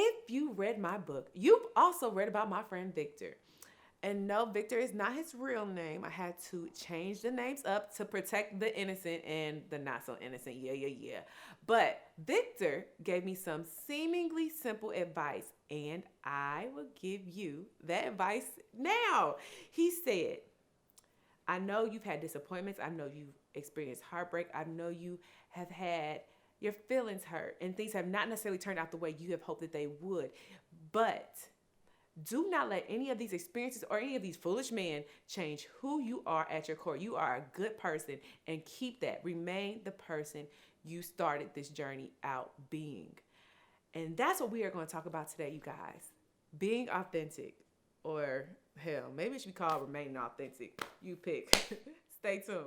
If you read my book, you've also read about my friend Victor. And no, Victor is not his real name. I had to change the names up to protect the innocent and the not so innocent. Yeah. But Victor gave me some seemingly simple advice, and I will give you that advice now. He said, I know you've had disappointments. I know you've experienced heartbreak. I know you have had your feelings hurt and things have not necessarily turned out the way you have hoped that they would. But do not let any of these experiences or any of these foolish men change who you are at your core. You are a good person, and keep that. Remain the person you started this journey out being. And that's what we are going to talk about today, you guys. Being authentic, or hell, maybe it should be called remaining authentic. You pick. Stay tuned.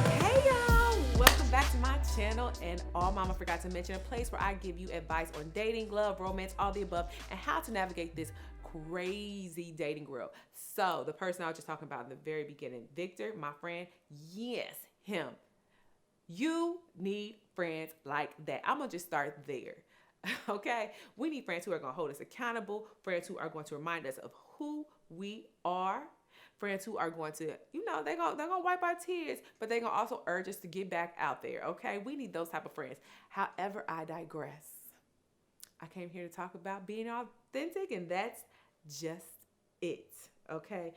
Hey y'all, welcome back to my channel. And all mama forgot to mention, a place where I give you advice on dating, love, romance, all the above, and how to navigate this crazy dating world. So the person I was just talking about in the very beginning, Victor, my friend, yes, him. You need friends like that. I'm gonna just start there. Okay, we need friends who are going to hold us accountable, friends who are going to remind us of who we are, friends who are going to, they're going to wipe our tears, but they're going to also urge us to get back out there. Okay, we need those type of friends. However, I digress. I came here to talk about being authentic, and that's just it. Okay,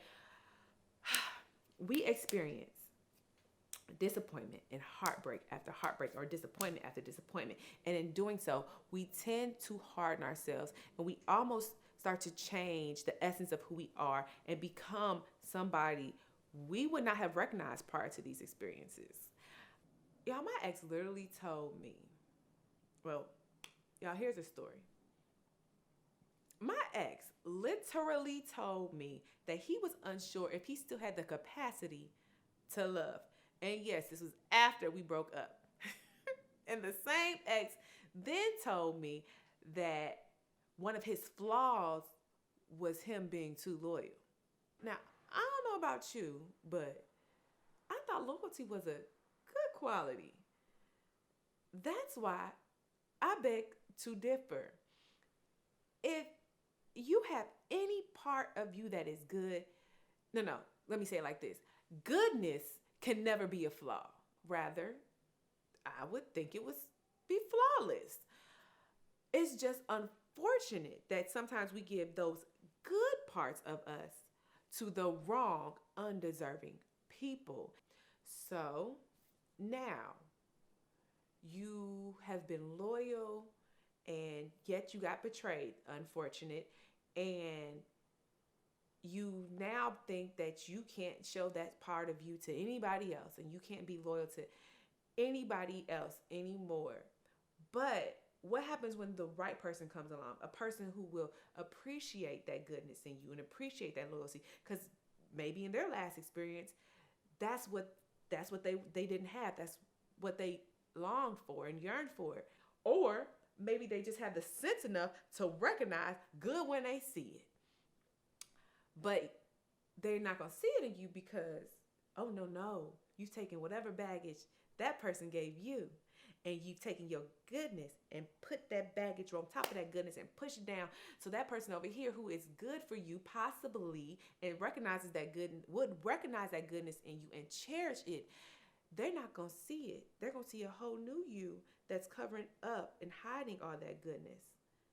we experience disappointment and heartbreak after heartbreak, or disappointment after disappointment. And in doing so, we tend to harden ourselves, and we almost start to change the essence of who we are and become somebody we would not have recognized prior to these experiences. Y'all, my ex literally told me, well, y'all, here's a story. My ex literally told me that he was unsure if he still had the capacity to love. And yes, this was after we broke up. And the same ex then told me that one of his flaws was him being too loyal. Now, I don't know about you, but I thought loyalty was a good quality. That's why I beg to differ. If you have any part of you that is good, no, let me say it like this. Goodness can never be a flaw. Rather, I would think it would be flawless. It's just unfortunate that sometimes we give those good parts of us to the wrong, undeserving people. So now you have been loyal, and yet you got betrayed, unfortunate, and you now think that you can't show that part of you to anybody else, and you can't be loyal to anybody else anymore. But what happens when the right person comes along? A person who will appreciate that goodness in you and appreciate that loyalty, because maybe in their last experience, that's what they didn't have. That's what they longed for and yearned for. Or maybe they just have the sense enough to recognize good when they see it. But they're not going to see it in you because, oh, no, you've taken whatever baggage that person gave you, and you've taken your goodness and put that baggage on top of that goodness and push it down. So that person over here who is good for you, possibly, and recognizes that good, would recognize that goodness in you and cherish it, they're not going to see it. They're going to see a whole new you that's covering up and hiding all that goodness.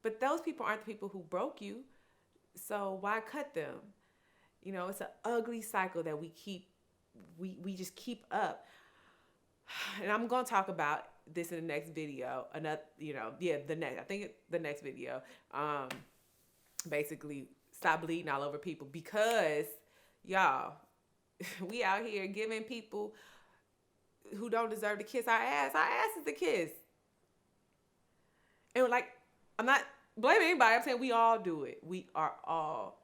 But those people aren't the people who broke you. So why cut them? It's an ugly cycle that we just keep up. And I'm going to talk about this in the next video. The next video. Basically, stop bleeding all over people, because y'all, we out here giving people who don't deserve to kiss our ass. Our ass is the kiss. And I'm not blaming anybody. I'm saying we all do it. We all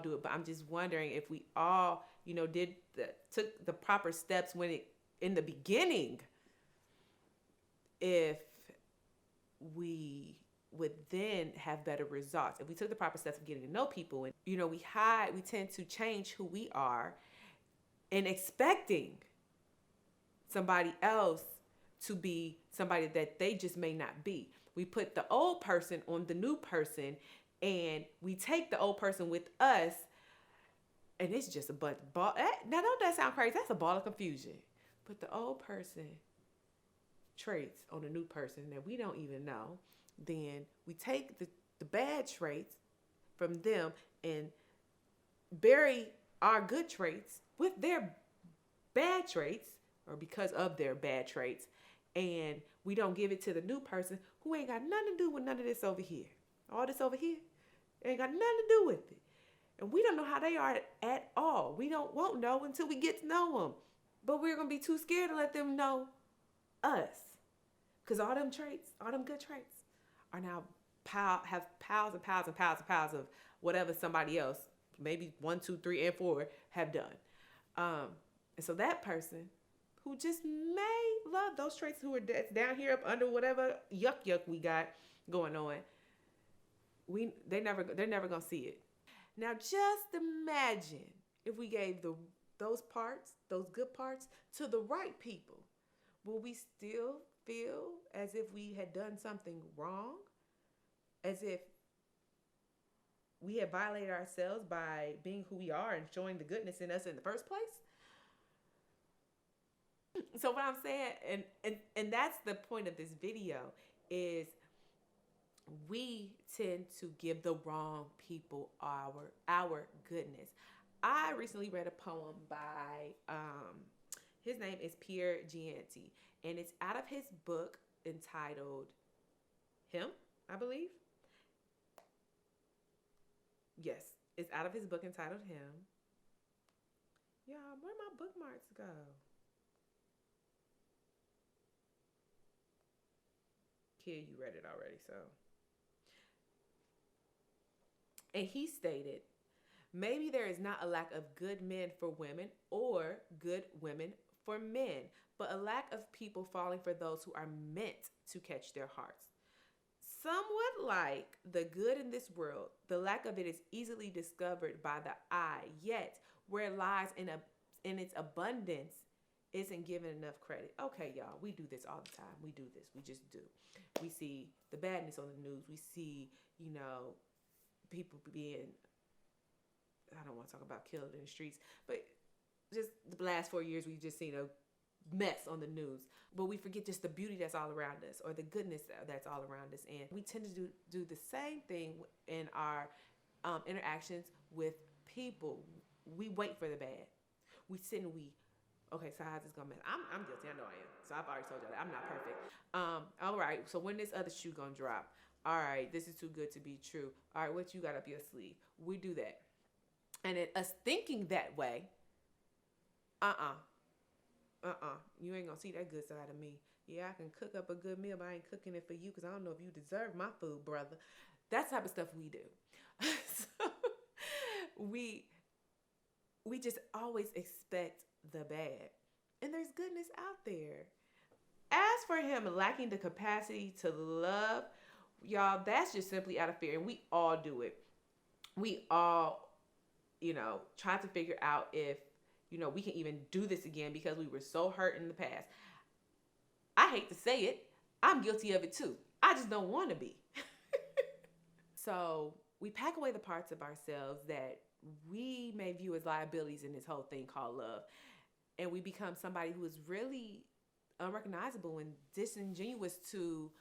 do it. But I'm just wondering if we all, took the proper steps in the beginning, if we would then have better results. If we took the proper steps of getting to know people, and we tend to change who we are and expecting somebody else to be somebody that they just may not be. We put the old person on the new person, and we take the old person with us, and it's just a bunch of ball. Now, don't that sound crazy? That's a ball of confusion. Put the old person traits on a new person that we don't even know. Then we take the bad traits from them and bury our good traits with their bad traits, or because of their bad traits, and we don't give it to the new person who ain't got nothing to do with none of this over here. All this over here ain't got nothing to do with it. And we don't know how they are at all. We won't know until we get to know them. But we're going to be too scared to let them know us. Because all them traits, all them good traits, are now have piles and piles and piles and piles of whatever somebody else, maybe 1, 2, 3, and 4, have done. And so that person who just may love those traits, who are down here up under whatever yuck we got going on, they're never gonna see it. Now just imagine if we gave those good parts, to the right people. Will we still feel as if we had done something wrong? As if we had violated ourselves by being who we are and showing the goodness in us in the first place? So what I'm saying, and that's the point of this video, is we tend to give the wrong people our goodness. I recently read a poem by his name is Pierre Gianti, and it's out of his book entitled Him, I believe. Yes, it's out of his book entitled Him. Y'all, where my bookmarks go? Kid, you read it already, so. And he stated, maybe there is not a lack of good men for women or good women for men, but a lack of people falling for those who are meant to catch their hearts. Somewhat like the good in this world, the lack of it is easily discovered by the eye, yet where it lies in its abundance isn't given enough credit. Okay, y'all, we do this all the time. We do this. We just do. We see the badness on the news. We see, people being, I don't want to talk about killed in the streets, but just the last 4 years, we've just seen a mess on the news. But we forget just the beauty that's all around us, or the goodness that's all around us. And we tend to do the same thing in our interactions with people. We wait for the bad. We sit and okay, so how's this gonna mess? I'm guilty. I know I am. So I've already told you that I'm not perfect. All right. So when this other shoe gonna drop? All right, this is too good to be true. All right, what you got up your sleeve? We do that, and us thinking that way. You ain't gonna see that good side of me. Yeah, I can cook up a good meal, but I ain't cooking it for you because I don't know if you deserve my food, brother. That type of stuff we do. So we just always expect the bad. And there's goodness out there. As for him lacking the capacity to love, y'all, that's just simply out of fear. And we all do it. We all, try to figure out if, we can even do this again because we were so hurt in the past. I hate to say it. I'm guilty of it too. I just don't want to be. So we pack away the parts of ourselves that we may view as liabilities in this whole thing called love. And we become somebody who is really unrecognizable and disingenuous to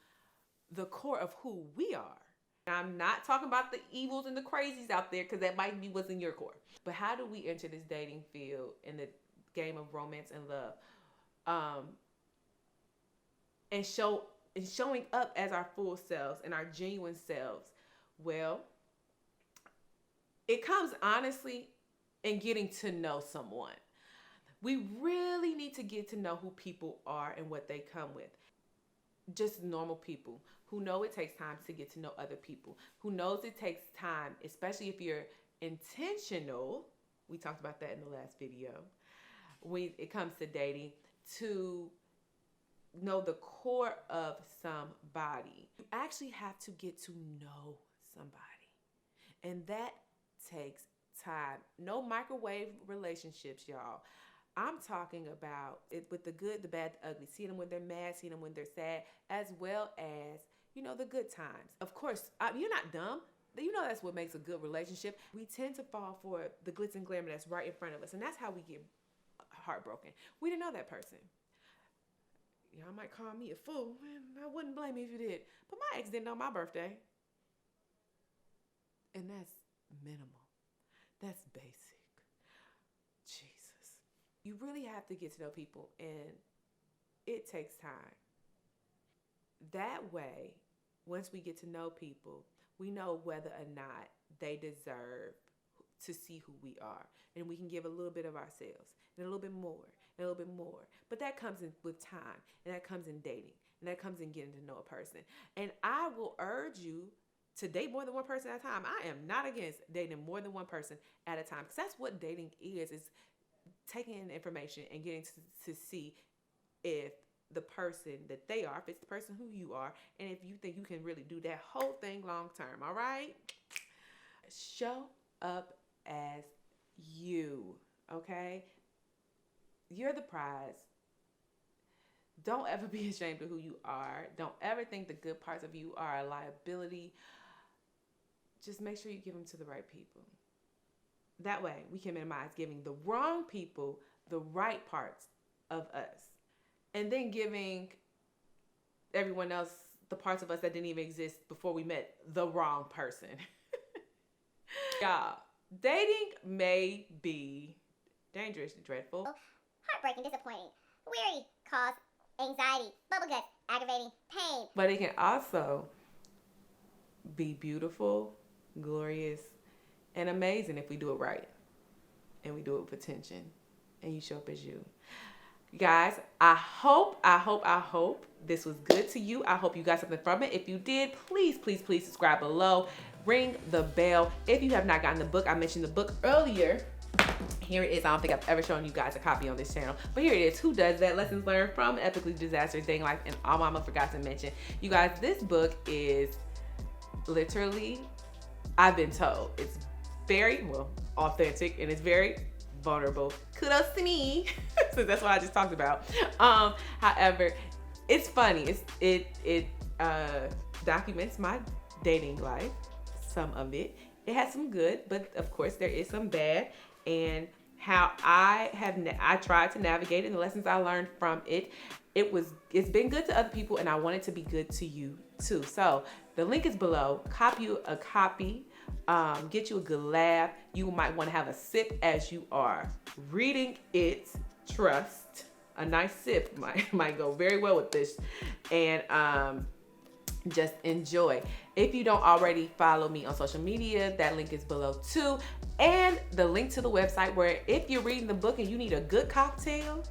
the core of who we are. I'm not talking about the evils and the crazies out there, because that might be what's in your core. But how do we enter this dating field in the game of romance and love? And showing up as our full selves and our genuine selves? Well, it comes honestly in getting to know someone. We really need to get to know who people are and what they come with. Just normal people who know it takes time to get to know other people, who knows it takes time, especially if you're intentional. We talked about that in the last video. When it comes to dating, to know the core of somebody. You actually have to get to know somebody. And that takes time. No microwave relationships, y'all. I'm talking about it with the good, the bad, the ugly. Seeing them when they're mad, seeing them when they're sad, as well as, the good times. Of course, you're not dumb. That's what makes a good relationship. We tend to fall for the glitz and glamour that's right in front of us. And that's how we get heartbroken. We didn't know that person. Y'all might call me a fool. Man, I wouldn't blame you if you did. But my ex didn't know my birthday. And that's minimal. That's basic. Jesus. You really have to get to know people, and it takes time. That way, once we get to know people, we know whether or not they deserve to see who we are. And we can give a little bit of ourselves, and a little bit more, and a little bit more. But that comes in with time, and that comes in dating, and that comes in getting to know a person. And I will urge you to date more than one person at a time. I am not against dating more than one person at a time, because that's what dating is taking in information and getting to see if the person that they are, if it's the person who you are, and if you think you can really do that whole thing long term. All right? Show up as you, okay? You're the prize. Don't ever be ashamed of who you are. Don't ever think the good parts of you are a liability. Just make sure you give them to the right people. That way, we can minimize giving the wrong people the right parts of us, and then giving everyone else the parts of us that didn't even exist before we met the wrong person. Y'all, dating may be dangerous, dreadful, heartbreaking, disappointing, weary, cause anxiety, bubblegut, aggravating, pain. But it can also be beautiful, glorious, and amazing if we do it right. And we do it with attention. And you show up as you. Guys, I hope this was good to you. I hope you got something from it. If you did, please subscribe below. Ring the bell. If you have not gotten the book, I mentioned the book earlier. Here it is. I don't think I've ever shown you guys a copy on this channel, but here it is. Who Does That? Lessons Learned from Epically Disastrous Dating Life and All Mama Forgot to Mention. You guys, this book is literally, I've been told, it's very, authentic, and it's very vulnerable. Kudos to me, since that's what I just talked about. However, it's funny. It documents my dating life, some of it. It has some good, but of course there is some bad, and how I tried to navigate it and the lessons I learned from it. It's been good to other people, and I want it to be good to you too. So the link is below. Copy you a copy. Get you a good laugh. You might want to have a sip as you are reading it. Trust. A nice sip might go very well with this. And just enjoy. If you don't already follow me on social media, that link is below too. And the link to the website, where if you're reading the book and you need a good cocktail,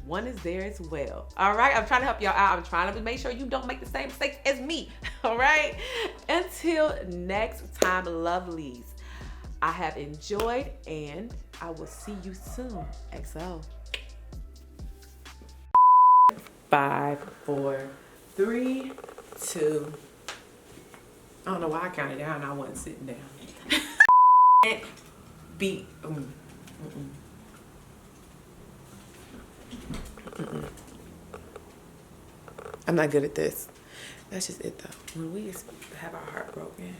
one is there as well. All right, I'm trying to help y'all out. I'm trying to make sure you don't make the same mistakes as me. All right, until next time, lovelies, I have enjoyed, and I will see you soon. XO. 5, 4, 3, 2. I don't know why I counted down. I wasn't sitting down. And be. I'm not good at this. That's just it though. When we have our heart broken,